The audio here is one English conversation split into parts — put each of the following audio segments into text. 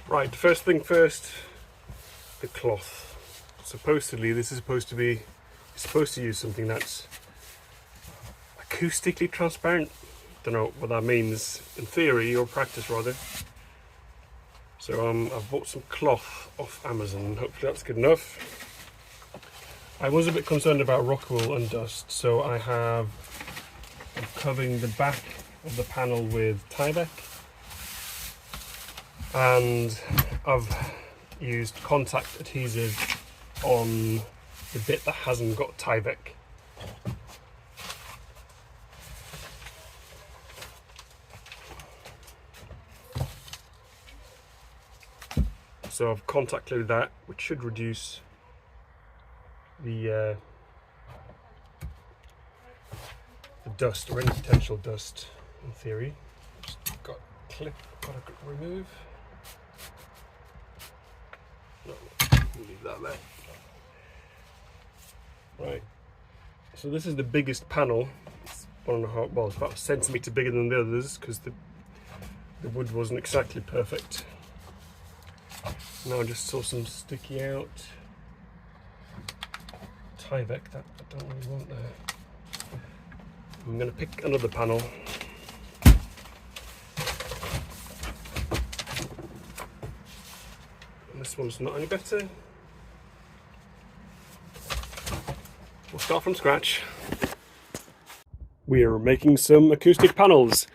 Right, first thing first, the cloth. Supposedly this is supposed to use something that's acoustically transparent. Don't know what that means in theory, or practice rather. So I've bought some cloth off Amazon. Hopefully that's good enough. I was a bit concerned about Rockwool and dust, so I'm covering the back of the panel with Tyvek, and I've used contact adhesive on the bit that hasn't got Tyvek. So I've contact cleared that, which should reduce the dust, or any potential dust in theory. Just got a clip, got to remove. No, we'll leave that there. Right, so this is the biggest panel. It's 1.5, well, it's about a centimetre bigger than the others because the wood wasn't exactly perfect. Now I just saw some sticky out Tyvek that I don't really want there. I'm going to pick another panel. And this one's not any better. We'll start from scratch. We are making some acoustic panels.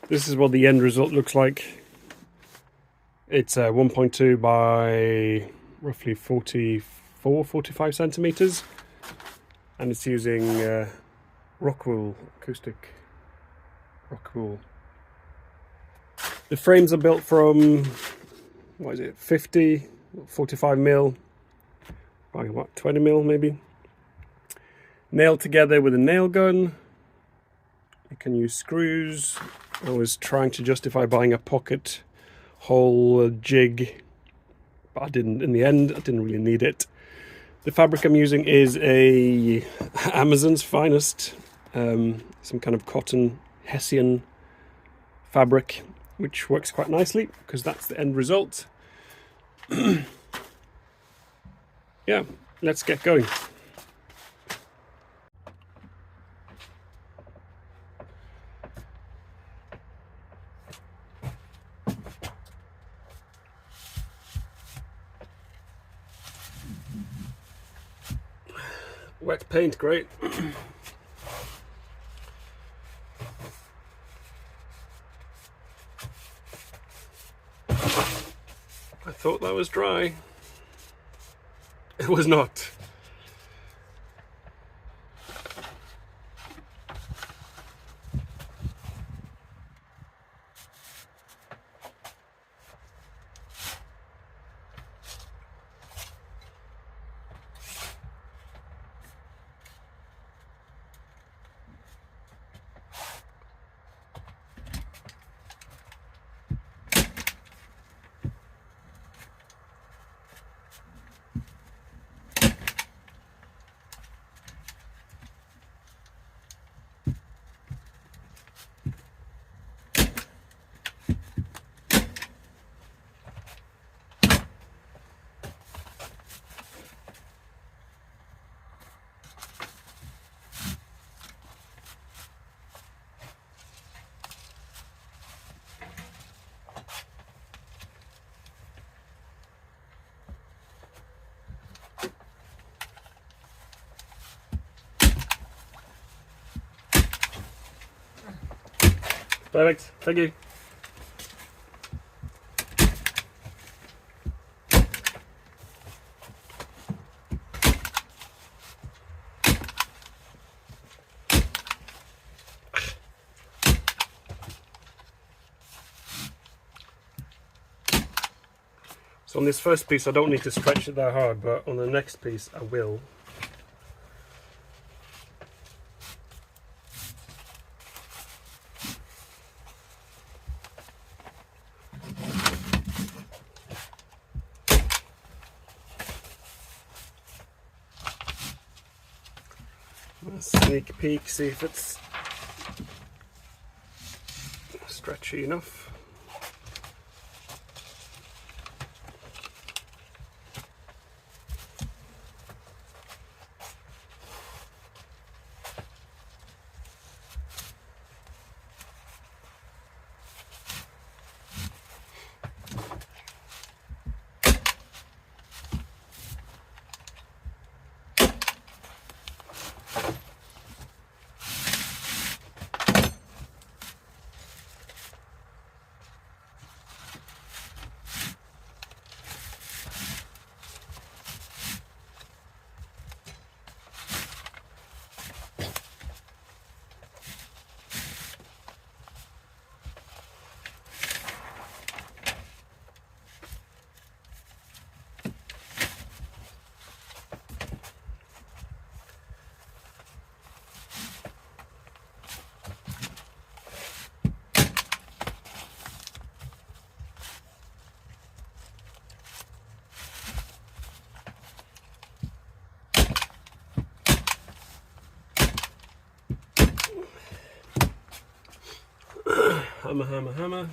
This is what the end result looks like. It's 1.2 by roughly 45 centimeters, and it's using Rockwool, acoustic Rockwool. The frames are built from, what is it, 45 mil by what, 20 mil maybe. Nailed together with a nail gun. You can use screws. I was trying to justify buying a pocket hole jig, but I didn't in the end. I didn't really need it. The fabric I'm using is Amazon's finest, some kind of cotton Hessian fabric, which works quite nicely because that's the end result. Yeah, let's get going. Wet paint, great. I thought that was dry. It was not. Perfect, thank you. So on this first piece I don't need to stretch it that hard, but on the next piece I will. Sneak peek, see if it's stretchy enough. Hammer, hammer, hammer.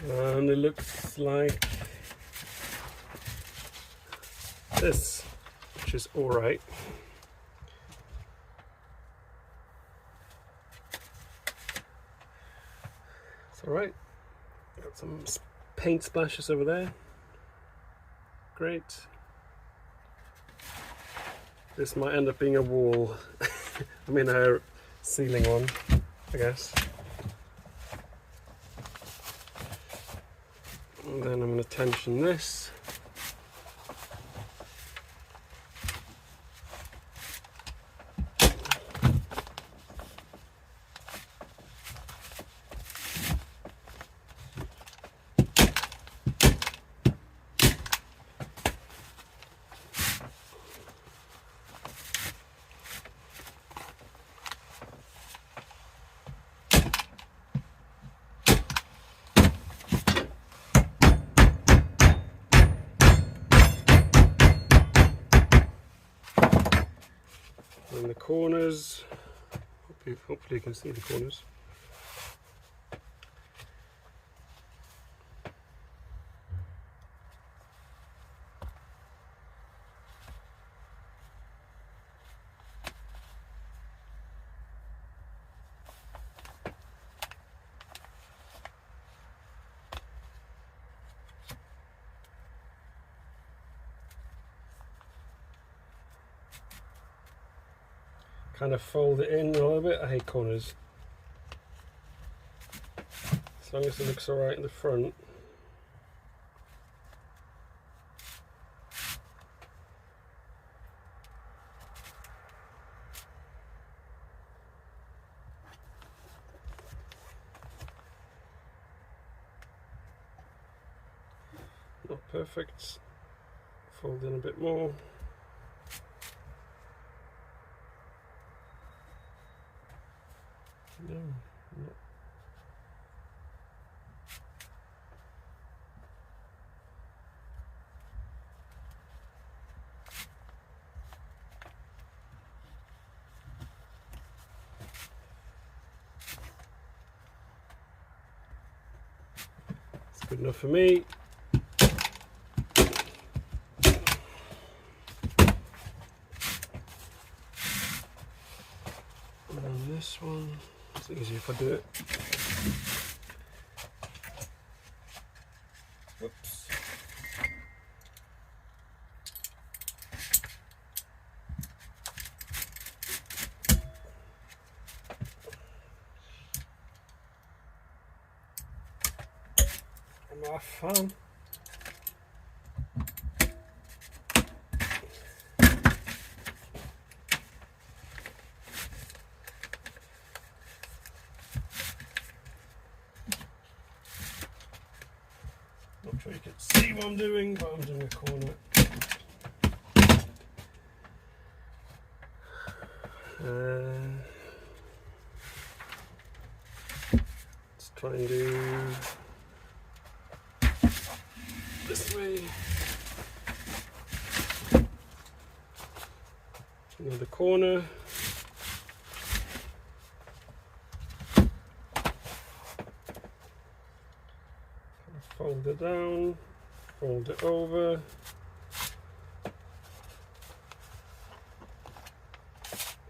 And it looks like this, which is alright. It's alright. Got some paint splashes over there. Great. This might end up being a wall. I mean a ceiling one, I guess. And then I'm going to tension this. And the corners, hopefully you can see the corners. Kind of fold it in a little bit. I hate corners. As long as it looks alright in the front. Not perfect. Fold in a bit more. No, not. It's good enough for me. And then this one. It's easier if I do it. Whoops. Have fun. Not sure you can see what I'm doing, but I'm doing a corner. Let's try and do this way. Another corner. Fold it down, fold it over.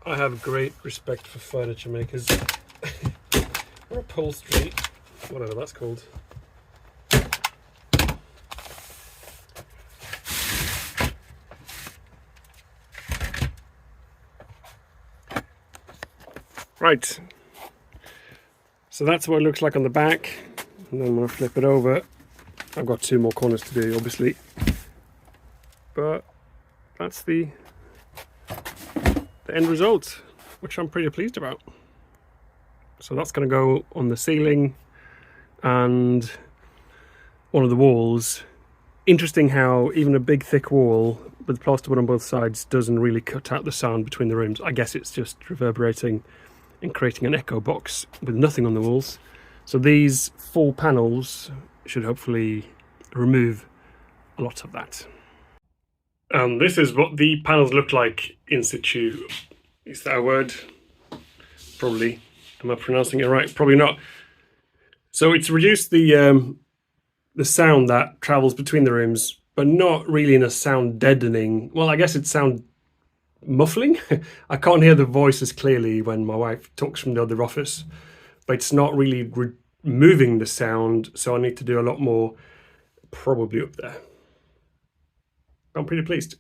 I have great respect for furniture makers or upholstery, whatever that's called. Right, so that's what it looks like on the back, and then when I flip it over, I've got 2 more corners to do, obviously, but that's the end result, which I'm pretty pleased about. So that's going to go on the ceiling and one of the walls. Interesting how even a big thick wall with plasterboard on both sides doesn't really cut out the sound between the rooms. I guess it's just reverberating and creating an echo box with nothing on the walls. So these 4 panels should hopefully remove a lot of that. And this is what the panels look like in situ. Is that a word? Probably. Am I pronouncing it right? Probably not. So it's reduced the sound that travels between the rooms, but not really in a sound deadening. Well, I guess it's sound muffling. I can't hear the voice as clearly when my wife talks from the other office, but it's not really removing the sound, so I need to do a lot more probably up there. I'm pretty pleased.